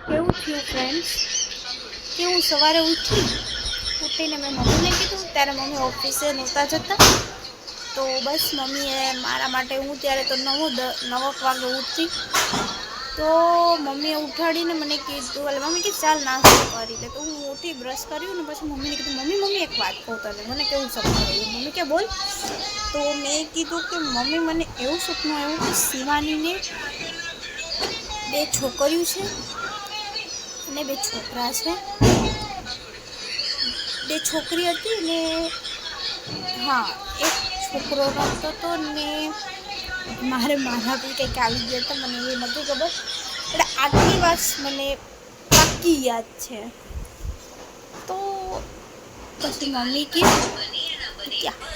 કેવું થયું ફ્રેન્ડ્સ કે હું સવારે ઉઠીને મેં મમ્મીને કીધું, ત્યારે મમ્મી ઓફિસે નહોતા જતા. તો બસ મમ્મીએ મારા માટે હું ત્યારે તો 9 વાગે ઉઠતી. તો મમ્મીએ ઉઠાડીને મને કીધું, એટલે મમ્મી કે ચાલ નાસ્તો કરી લે. તો હું ઉઠી બ્રશ કર્યું ને પછી મમ્મીને કીધું, મમ્મી એક વાત કહું તને, મને કેવું સપનું આવ્યું. મમ્મી કે બોલ. તો મેં કીધું કે મમ્મી મને એવું સપનું આવ્યું કે શિવાનીને 2 છોકરીઓ છે અને 2 છોકરા છે. 2 છોકરી હતી ને હા, એક છોકરો રમતો હતો ને મારા બી કંઈક આવી ગયા હતા, મને એ નથી ખબર. એટલે આટલી વાત મને પાક્કી યાદ છે. તો પછી મમ્મી કે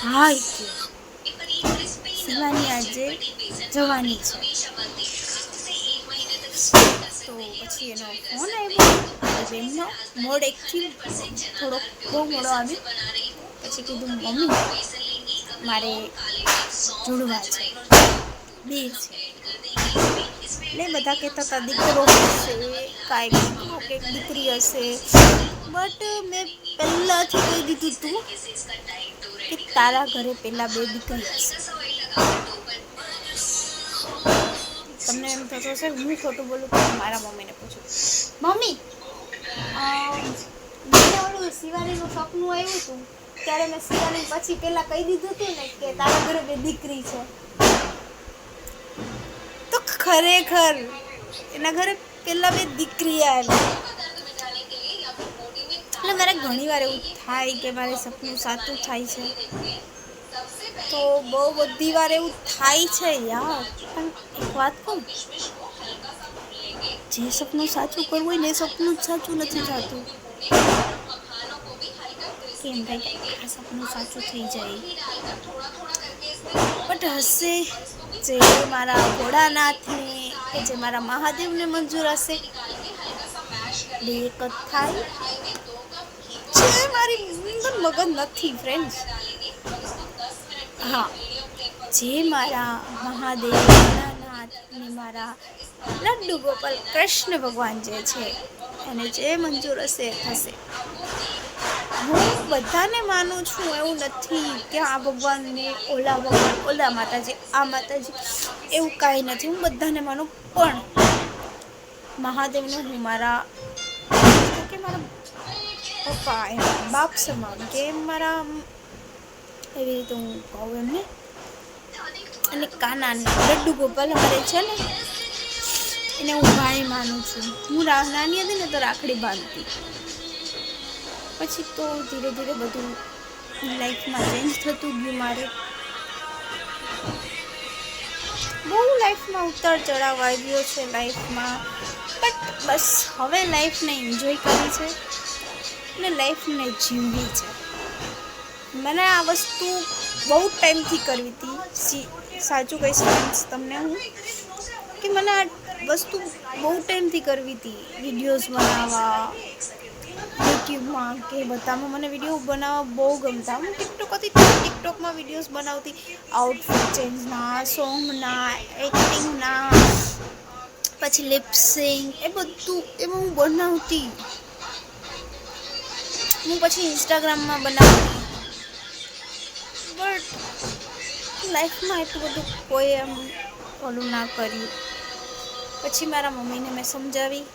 હા કે શિવાની આજે જવાની છે. તો પછી એનો ફોન આવ્યો. બેનનો મોડ એકચ્યુઅલી થોડોક બહુ મોડો આવ્યો. પછી કીધું મમ્મી મારે જોડવા છે, 2 છે. એટલે બધા કહેતા હતા દીકરો હશે, કાંઈક દીકરો કે દીકરી હશે. બટ મેં પહેલાંથી કહી દીધું તું કે તારા ઘરે પહેલાં 2 દીકરી હશે. તમને એમ થતો હશે હું ખોટું બોલું, પણ મારા મમ્મીને પૂછું. મમ્મી મને ઓલું શિવાનીનું સપનું આવ્યું હતું ત્યારે મેં શિવાની પછી પહેલાં કહી દીધું હતું ને કે તારા ઘરે 2 દીકરી છે. તો ખરેખર એના ઘરે પહેલાં 2 દીકરી આવી. એટલે મારે ઘણી વાર એવું થાય કે મારે સપનું સાચું થાય છે. તો બહુ બધી વાર એવું થાય છે યાર. પણ એક વાત કહું, જે સપનું સાચું કરવું હોય ને એ સપનું જ સાચું નથી થતું. કેમ ભાઈ આ સપનું સાચું થઈ જાય. બટ હશે જે મારા ભોળાનાથને કે જે મારા મહાદેવને મંજૂર હશે. 2 એક જ થાય. જે મારી અંદર મગજ નથી ફ્રેન્ડ્સ. હા, જે મારા મહાદેવ ભોળાનાથ ને મારા લડ્ડુ ગોપાલ કૃષ્ણ ભગવાન જે છે એને જે મંજૂર હશે એ થશે. હું બધાને માનું છું, એવું નથી કે આ ભગવાનને ઓલા ભગવાન, ઓલા માતાજી, આ માતાજી, એવું કાંઈ નથી. હું બધાને માનું, પણ મહાદેવને હું મારા પપ્પા એમ બાપ સમાન કે મારા એવી રીતે હું કહું એમને. અને કાનાને લડ્ડુ ગોપાલ અમારે છે ને એને હું ભાઈ માનું છું. હું નાની હતી ને તો રાખડી બાંધતી. પછી તો ધીરે ધીરે બધું લાઈફમાં ચેન્જ થતું ગયું. મારે બહુ લાઈફમાં ઉતાર ચઢાવ આવ્યો છે લાઈફમાં. બટ બસ હવે લાઈફને એન્જોય કરી છે ને લાઈફને જીવવી છે. મને આ વસ્તુ બહુ ટાઈમથી કરવી હતી. સાચું કહીશ ફ્રેન્ડ્સ તમને હું કે મને આ વસ્તુ બહુ ટાઈમથી કરવી હતી. વિડીયોઝ બનાવવા યુટ્યુબમાં કે બધામાં મને વિડીયો બનાવવા બહુ ગમતા. હું ટિકટોક હતી તો ટિકટોકમાં વિડીયોઝ બનાવતી. આઉટફિટ ચેન્જના, સોંગના, એક્ટિંગના, પછી લિપસિંગ, એ બધું એમાં હું બનાવતી. હું પછી ઇન્સ્ટાગ્રામમાં બનાવતી. બટ લાઈફમાં એટલું બધું કોઈ એમ ઓલું ના કર્યું. પછી મારા મમ્મીને મેં સમજાવી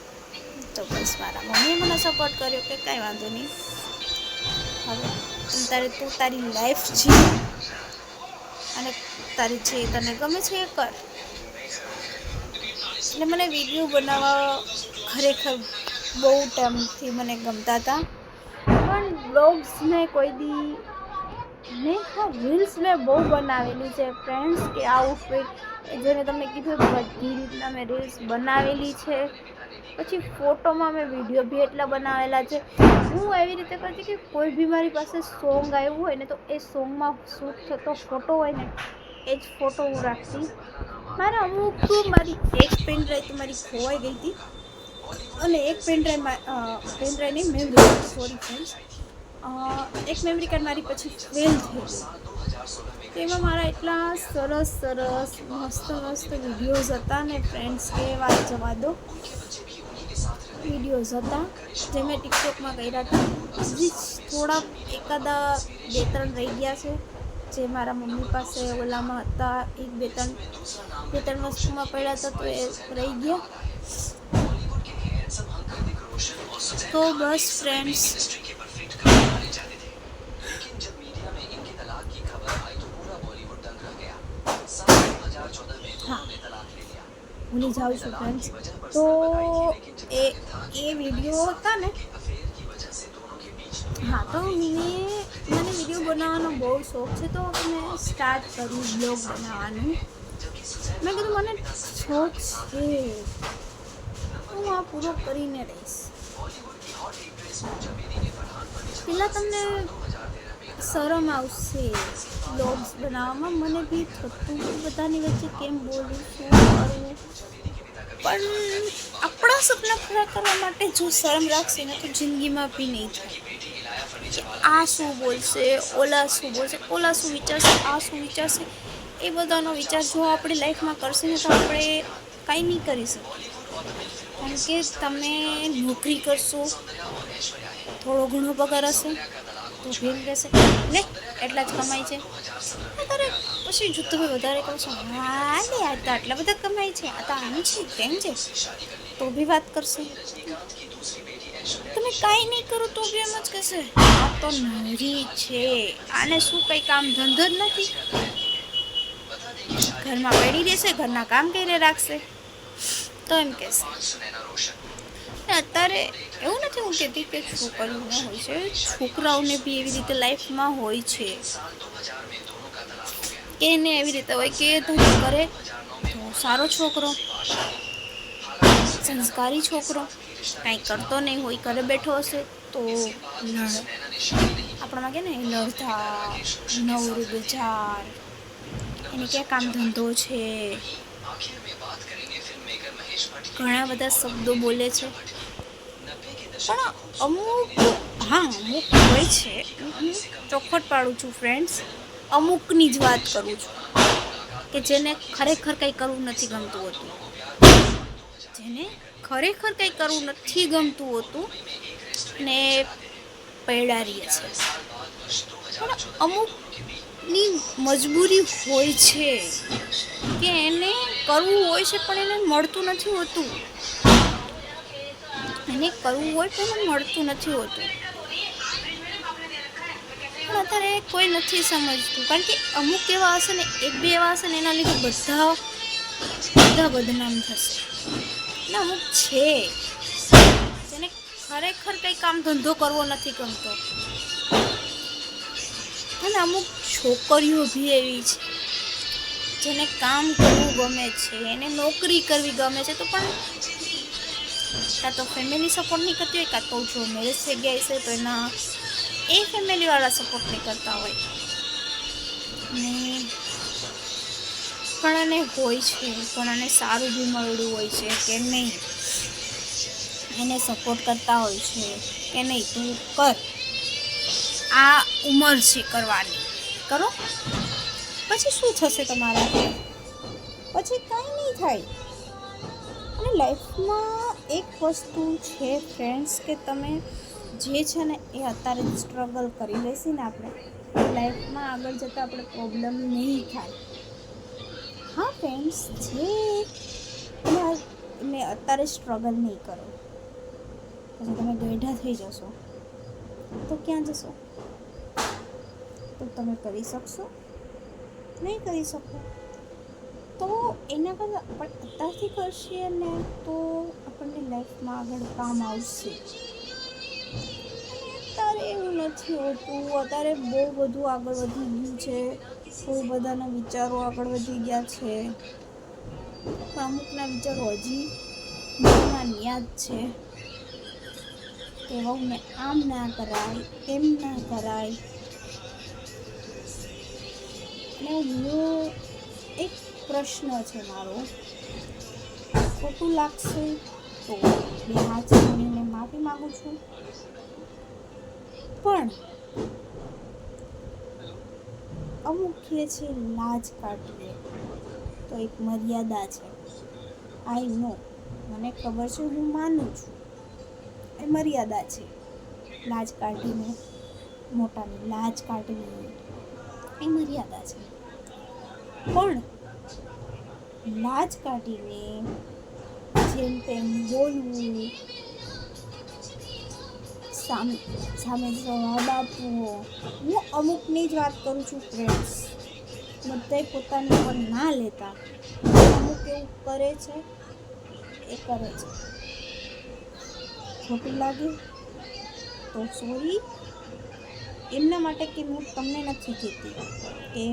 તો બસ મારા મમ્મીએ મને સપોર્ટ કર્યો કે કાંઈ વાંધો નહીં, હવે તું તારી લાઈફ જીવ અને તારી જે તને ગમે છે એ કર. એટલે મને વિડીયો બનાવવા ખરેખર બહુ ટાઈમથી મને ગમતા હતા. પણ બ્લોગ્સ મેં કોઈ દી રીલ્સ મેં બહુ બનાવેલી છે ફ્રેન્ડ્સ, કે આઉટફિટ જેને તમને કીધું બધી રીતના મેં રીલ્સ બનાવેલી છે. પછી ફોટોમાં મેં વિડીયો બી એટલા બનાવેલા છે. હું એવી રીતે કરતી કે કોઈ બી મારી પાસે સોંગ આવ્યું હોય ને તો એ સોંગમાં શૂટ થતો ફોટો હોય ને એ જ ફોટો હું રાખતી. મારે મારી એક પેન ડ્રાઈવ તો મારી ખોવાઈ ગઈ હતી અને એક પેન ડ્રાઈવ નહીં, મેમરી, સોરી ફ્રેન્ડ્સ, એક મેમરી કાર્ડ મારી પછી ફેલ થઈ ગઈ. તેમાં મારા એટલા સરસ મસ્ત વિડીયોઝ હતા ને ફ્રેન્ડ્સ કે વાત જવા દો. વિડીયોઝ હતા જે મેં ટિકટોકમાં કર્યા હતા. હજી થોડા એકાદા 2-3 રહી ગયા છે જે મારા મમ્મી પાસે ઓલામાં હતા. 2-3 વસ્તુમાં પડ્યા હતા તો એ રહી ગયા. તો બસ ફ્રેન્ડ્સ, હા ભૂલી જાઉં છું ફ્રેન્ડ્સ. તો એ વિડીયો હતા ને, હા તો મને વિડીયો બનાવવાનો બહુ શોખ છે. તો મેં સ્ટાર્ટ કર્યું બ્લોગ બનાવવાનું. મેં કીધું મને શોખ છે, હું આ પૂરો કરીને રહીશ. પહેલાં તમને શરમ આવશે બ્લોગ્સ બનાવવામાં. મને બી થતું બધાની વચ્ચે કેમ બોલું, શું કરવું, પણ આપણા સપના પૂરા કરવા માટે જો શરમ રાખશે ને તો જિંદગીમાં બી નહીં થાય. આ શું બોલશે, ઓલા શું બોલશે, ઓલા શું વિચારશે, આ શું વિચારશે, એ બધાનો વિચાર જો આપણે લાઈફમાં કરશે ને તો આપણે કાંઈ નહીં કરી શકીએ. કારણ કે તમે નોકરી કરશો, થોડો ઘણો પગાર હશે તો ભેગ રહેશે ને, એટલા જ કમાય છે. અત્યારે પછી જો તમે વધારે કરશો, હા ને આ તો આટલા બધા કમાય છે, આ તો આમ છે તેમ છે, તો બી વાત કરશે. તમે કાંઈ નહીં કરો તો બી એમ જ કહેશે આ તો નરી છે, આને શું કંઈ કામ ધંધો જ નથી, ઘરમાં પડી રહેશે, ઘરના કામ કરીને રાખશે, તો એમ કહેશે. અત્યારે એવું નથી હું કહેતી કે છોકરીઓ ન હોય છે, છોકરાઓને બી એવી રીતે લાઈફમાં હોય છે કે એને એવી રીતે હોય કે ધંધો કરે તો સારો છોકરો, સંસ્કારી છોકરો, કાંઈ કરતો નહીં હોય, ઘરે બેઠો હશે તો આપણામાં કે ને લડતા, નવરું બજાર, એને ક્યાં કામ ધંધો છે, ઘણા બધા શબ્દો બોલે છે. પણ અમુક હોય છે, ચોખવટ પાડું છું ફ્રેન્ડ્સ, અમુકની જ વાત કરું છું કે જેને ખરેખર કંઈ કરવું નથી ગમતું હોતું, ને પૈડા રહે છે. પણ અમુકની મજબૂરી હોય છે કે એને કરવું હોય છે પણ એને મળતું નથી હોતું, પણ અત્યારે કોઈ નથી સમજતું. કારણ કે અમુક એવા હશે ને, 1-2 એવા હશે ને એના લીધે બધા બદનામ થશે. ને અમુક છે જેને ખરેખર કંઈ કામ ધંધો કરવો નથી ગમતો, અને અમુક છોકરીઓ બી એવી છે જેને કામ કરવું ગમે છે, એને નોકરી કરવી ગમે છે, તો પણ કાં તો ફેમિલી સપોર્ટ નહીં કરતી હોય, કાં તો જો મેરેજ થઈ ગયા હશે તો એ ફેમિલીવાળા સપોર્ટ નહીં કરતા હોય. ને ઘણાને હોય છે, ઘણાને સારું બી મળ્યું હોય છે કે નહીં, એને સપોર્ટ કરતા હોય છે કે નહીં તું કર, આ ઉંમર છે કરવાની, કરો. પછી શું થશે તમારા? પછી કાંઈ નહીં થાય. અને લાઈફમાં એક વસ્તુ છે ફ્રેન્ડ્સ કે તમે જે છે ને એ અત્યારે જ સ્ટ્રગલ કરી લેશી ને આપણે લાઈફમાં આગળ જતાં આપણે પ્રોબ્લેમ નહીં થાય. હા ફ્રેન્ડ્સ, મેં અત્યારે સ્ટ્રગલ નહીં કરો પછી તમે ગઈઢા થઈ જશો તો ક્યાં જશો? તો તમે કરી શકશો? નહીં કરી શકો. તો એના કરતાં આપણે અત્યારથી કરશીએ ને તો આપણને લાઈફમાં આગળ કામ આવશે. અત્યારે એવું નથી હોતું. અત્યારે બહુ બધું આગળ વધી ગયું છે, બહુ બધાના વિચારો આગળ વધી ગયા છે, પણ અમુકના વિચારો હજી મનમાં યાદ છે કે વહુને આમ ના કરાય, તેમ ના કરાય. અને એક પ્રશ્ન છે મારો, ખોટું લાગશે તો 2 હાથ જોડીને માફી માગું છું, પણ અમુક કહે છે લાજ કાઢીએ તો એક મર્યાદા છે. આઈ નો, મને ખબર છે, હું માનું છું, એ મર્યાદા છે. લાજ કાઢીને મોટાની લાજ કાઢવી એ મર્યાદા છે. પણ લાજ કાઢીને જેમ તેમ બોલવું, સામે જવાબ આપવો, હું અમુકની જ વાત કરું છું ફ્રેન્ડ્સ, બધાય પોતાની પર ના લેતા. અમુક એવું કરે છે, એ કરે છે, ખોટું લાગે તો સોરી. એમના માટે કે હું તમને નથી કહેતી કે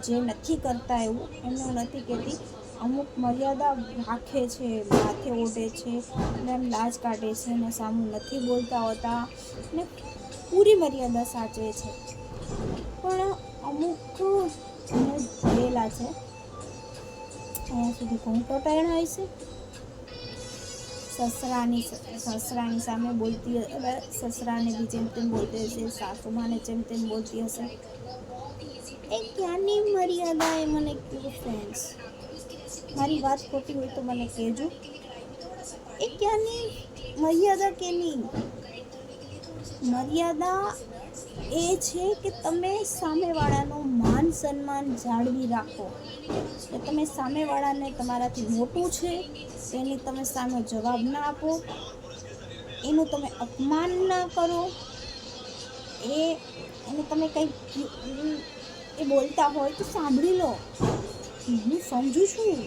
જે નથી કરતા એવું, એમને હું નથી કહેતી. અમુક મર્યાદા રાખે છે, માથે ઓઢે છે ને એમ લાજ કાઢે છે ને સામું નથી બોલતા હોતા ને પૂરી મર્યાદા સાચવે છે. પણ અમુક મેં જોયેલા છે, અહીંયા સુધી ઘૂંટોટાયણ હોય છે, સસરાની સામે બોલતી, સસરાને બી જેમ તેમ બોલતી હશે, સાસુમાને જેમ તેમ બોલતી હશે. એ ક્યાંની મર્યાદા એ મને કહો ફ્રેન્ડ્સ. મારી વાત ખોટી હોય તો મને કહેજો. એ ક્યાંની મર્યાદા કેની? મર્યાદા એ છે કે તમે સામેવાળાનું માન સન્માન જાળવી રાખો, કે તમે સામેવાળાને તમારાથી મોટું છે એની તમે સામે જવાબ ના આપો, એનું તમે અપમાન ના કરો. એને તમે કંઈ એ બોલતા હોય તો સાંભળી લો. હું સમજુ છું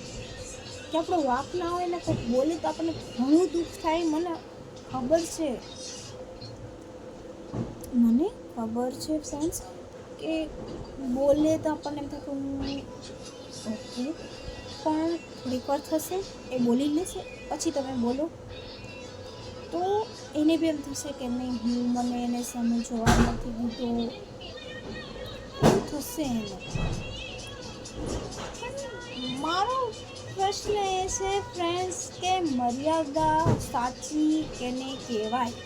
કે આપણો વાંક ના હોય ને કંઈક બોલે તો આપણને ઘણું દુઃખ થાય. મને ખબર છે ફ્રેન્ડ્સ કે બોલે તો આપણને એમ થાય કે ઓકે, પણ થોડીક વાર થશે, એ બોલી લેશે, પછી તમે બોલો તો એને બી એમ થશે કે નહીં, મને એને સામે જવાબ નથી દીધો, એવું થશે એને. મારો પ્રશ્ન એ છે ફ્રેન્ડ્સ કે મર્યાદા સાચી કેને કહેવાય?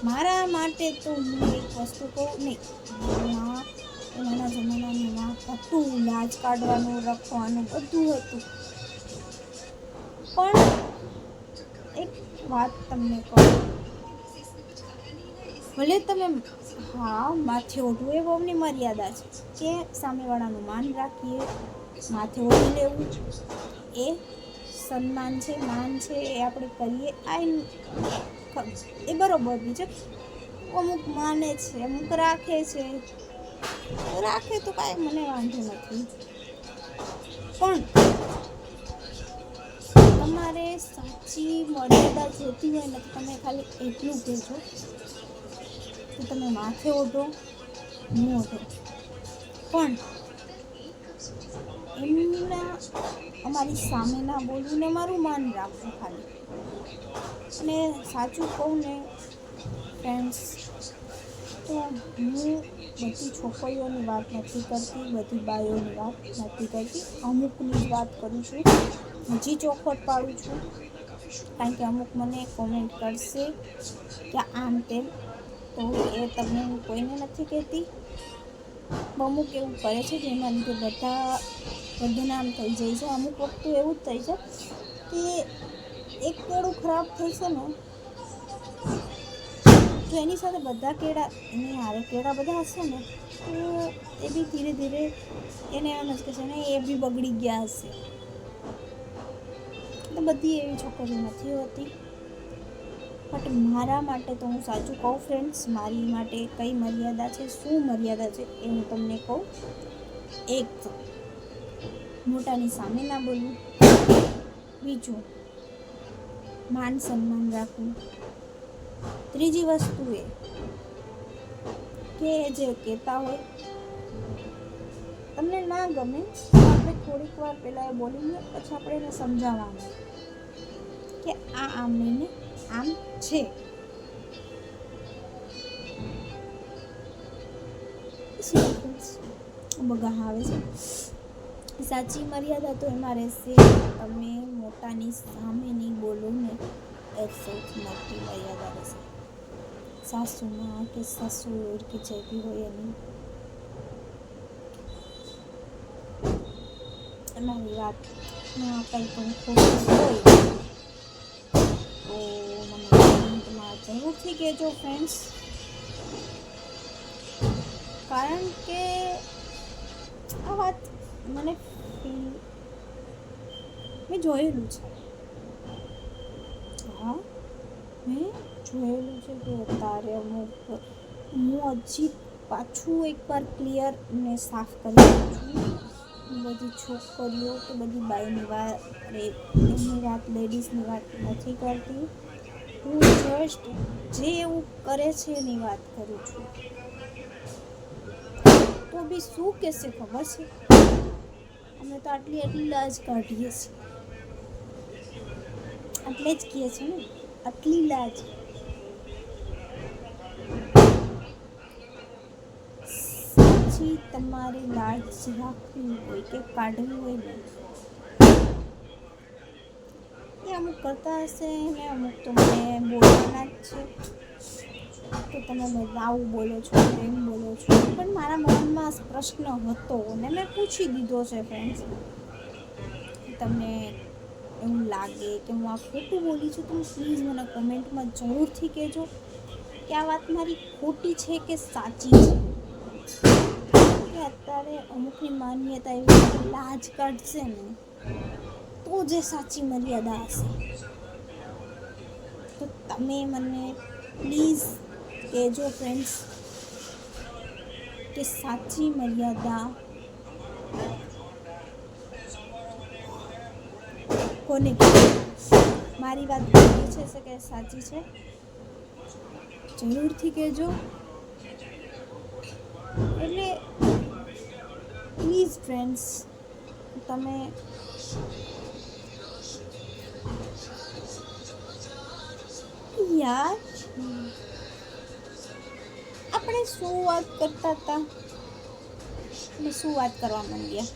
મારા માટે તો હું એક વસ્તુ કહું, નહીં, એના જમાનામાં હતું, લાજ કાઢવાનું, રખવાનું બધું હતું. પણ એક વાત તમને કહું, ભલે તમે માથે ઓઢવું એ બહુની મર્યાદા છે કે સામેવાળાનું માન રાખીએ, માથે ઓઢી લેવું એ સન્માન છે, માન છે, એ આપણે કરીએ એ બરોબર બી છે. અમુક માને છે, અમુક રાખે છે, તો કાંઈ મને વાંધો નથી. પણ તમારે સાચી મર્યાદા જોતી હોય ને તો તમે ખાલી એટલું કહેજો કે તમે માથે ઓઢો, હું ઓઢો, પણ અમારી સામે ના બોલવું ને મારું માન રાખવું ખાલી. અને સાચું કહું ને ફ્રેન્ડ્સ, તો હું બધી છોકરીઓની વાત નથી કરતી, બધી બાઈઓની વાત નથી કરતી, અમુકની જ વાત કરું છું. હજી ચોખવટ પાડું છું, કારણ કે અમુક મને કોમેન્ટ કરશે કે આમ તેમ, તો એ તમને હું કોઈને નથી કહેતી. અમુક એવું કરે છે જેના લીધે બધા બદનામ થઈ જાય છે. અમુક વખતે એવું જ થઈ છે કે એક કેળું ખરાબ થશે ને તો એની સાથે બધા એની હારે કેળા બધા હશે ને તો એ બી ધીરે ધીરે એને એમ જ કહેશે ને એ બી બગડી ગયા હશે. તો બધી એવી છોકરીઓ નથી હોતી. બટ મારા માટે તો હું સાચું કહું ફ્રેન્ડ્સ, મારી માટે કઈ મર્યાદા છે, શું મર્યાદા છે એ હું તમને કહું. એક તો મોટાની સામે ના બોલવું, બીજું માન સન્માન રાખવું, ત્રીજી વસ્તુ એ કે જે કહેતા હોય તમને ના ગમે તો આપણે થોડીક વાર પહેલાં એ બોલીને પછી આપણે એને સમજાવવાનું કે આમ નહીં, આમ છે. બગા આવે છે. સાચી મર્યાદા તો એમાં રહેશે તમે મોટાની સામે નહીં બોલો ને, એ સૌથી મોટી મર્યાદા રહેશે. સાસુમાં કે સસુર કે જે બી હોય મારી વાતમાં કંઈ પણ ખોટું હોય તો મને જરૂરથી કહેજો ફ્રેન્ડ્સ, કારણ કે આ વાત મને મેં જોયેલું છે. હા, મેં જોયેલું છે કે તારે અમુક હું હજી પાછું એકવાર ક્લિયર ને સાફ કરી દઉં છું. બધી છોકરીઓ કે બધી બાઈની વાત એમની વાત લેડીઝની વાત નથી કરતી. હું જસ્ટ જે એવું કરે છે એની વાત કરું છું. તો બી શું કહેશે ખબર છે, અમે તો આટલી લાજ કાઢીએ છીએ. એટલે જ કહે છે ને, આટલી લાજ. સાચી તમારે લાજ રાખવી હોય કે કાઢવી હોય ને, એ અમુક કરતા હશે ને અમુક તો મને બોલવાના જ છે કે તમે આવું બોલો છો, એમ બોલો છો. પણ મારા મનમાં પ્રશ્ન હતો ને મેં પૂછી દીધો છે ફ્રેન્ડ્સ. તમને એવું લાગે કે હું આ ખોટું બોલી છું તો પ્લીઝ મને કોમેન્ટમાં જરૂરથી કહેજો કે આ વાત મારી ખોટી છે કે સાચી છે. કે અત્યારે અમુકની માન્યતા એવી લાજ કાઢશે ને તો જે સાચી મર્યાદા હશે. તો તમે મને પ્લીઝ કહેજો ફ્રેન્ડ્સ કે સાચી મર્યાદા કોને કહેવાય. મારી વાત ખોટી છે કે સાચી છે, જરૂરથી કહેજો. એટલે પ્લીઝ ફ્રેન્ડ્સ, તમે યાર આપણે શું વાત કરતા હતા અને શું વાત કરવા માંગ્યા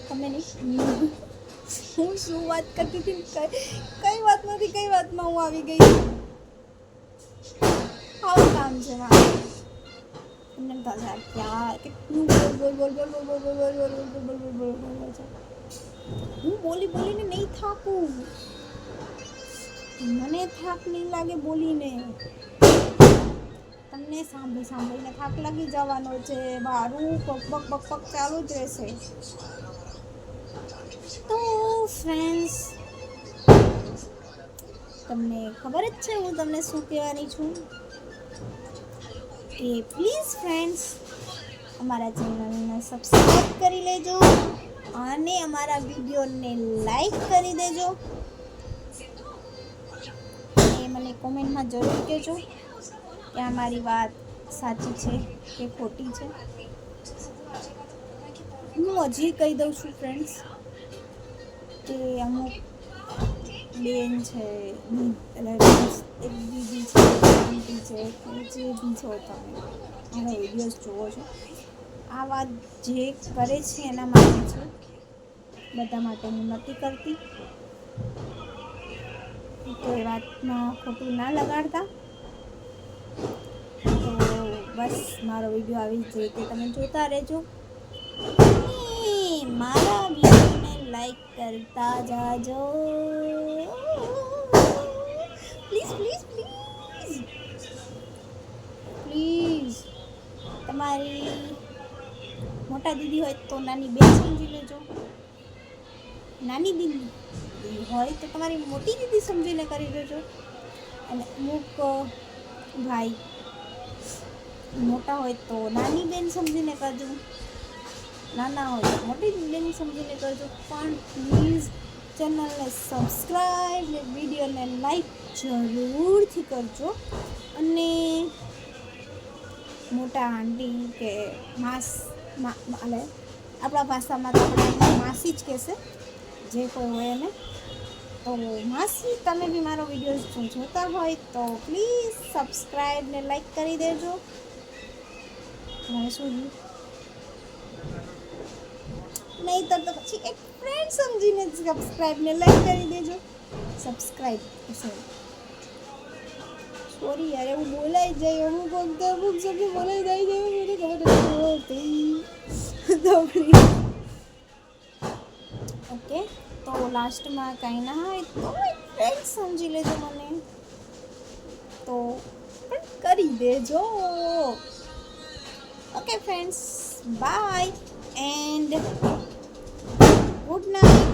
તમે નહીં. હું શું વાત કરતી હતી, કઈ વાતમાંથી કઈ વાતમાં હું આવી ગઈ. આવું કામ છે મારું. એમને યાર કેટલું બોલ છે. હું બોલીને નહીં થાકું. મને થાક નહીં લાગે બોલીને. તમને સાંભળીને થાક લાગી જવાનો છે. મારું પગ ચાલુ જ રહેશે. તો ફ્રેન્ડ્સ, તમને ખબર જ છે હું તમને શું કહેવાની છું કે પ્લીઝ ફ્રેન્ડ્સ અમારા ચેનલને સબસ્ક્રાઈબ કરી લેજો અને અમારા વિડીયોને લાઈક કરી દેજો. અને મને કોમેન્ટમાં જરૂર કહેજો કે આ મારી વાત સાચી છે કે ખોટી છે. હું હજી કહી દઉં છું ફ્રેન્ડ્સ કે અમુક બેન છે, એક દીદી છે, આંટી છે, કે જે બી છો તમે મારા વિડીયોઝ જુઓ છો, આ વાત જે કરે છે એના માટે છે, બધા માટે હું નથી કરતી. તો એ વાતમાં ખોટું ના લગાડતા. તો બસ મારો વિડીયો આવી જ રીતે તમે જોતા રહેજો. મારા વિડીયોને લાઈક કરતા જાજો પ્લીઝ. તમારી મોટા દીદી હોય તો નાની બેન સમજી લેજો. નાની દીદી હોય તો તમારી મોટી દીદી સમજીને કરી દેજો. અને અમુક ભાઈ મોટા હોય તો નાની બેન સમજીને કરજો, નાના હોય તો મોટી બેન સમજીને કરજો. પણ પ્લીઝ ચેનલને સબસ્ક્રાઈબ ને વિડીયોને લાઈક જરૂરથી કરજો. અને મોટા આંટી કે આપણા ભાષામાં તો આપણે માસી જ કહેશે, જે કોઈ હોય એને. તો માસી, તમે બી મારો વિડીયો જોતા હોય તો પ્લીઝ સબસ્ક્રાઈબ ને લાઈક કરી દેજો. હવે શું નહીં તો પછી એક ફ્રેન્ડ સમજીને સબસ્ક્રાઈબ ને લાઈક કરી દેજો. સબસ્ક્રાઈબ સોરી યાર, એવું બોલાઈ જાય અમુક શબ્દ બોલાઈ જાય મને ખબર નથી. ઓકે, તો લાસ્ટમાં કંઈ ના હોય તો એક ફ્રેન્ડ સમજી લેજો મને. તો પણ કરી દેજો. Okay friends, bye and good night,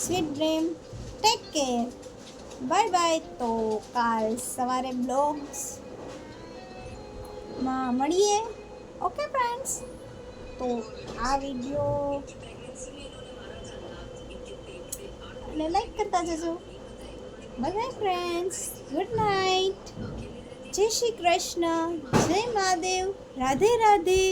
sweet dream, take care, bye bye. તો કાલ સવારે બ્લોગ્સમાં મળીએ. ઓકે ફ્રેન્ડ્સ, તો આ વિડીયો અને લાઈક કરતા જજો. Bye bye friends, good night, જય શ્રી કૃષ્ણ, જય મહાદેવ, રાધે રાધે.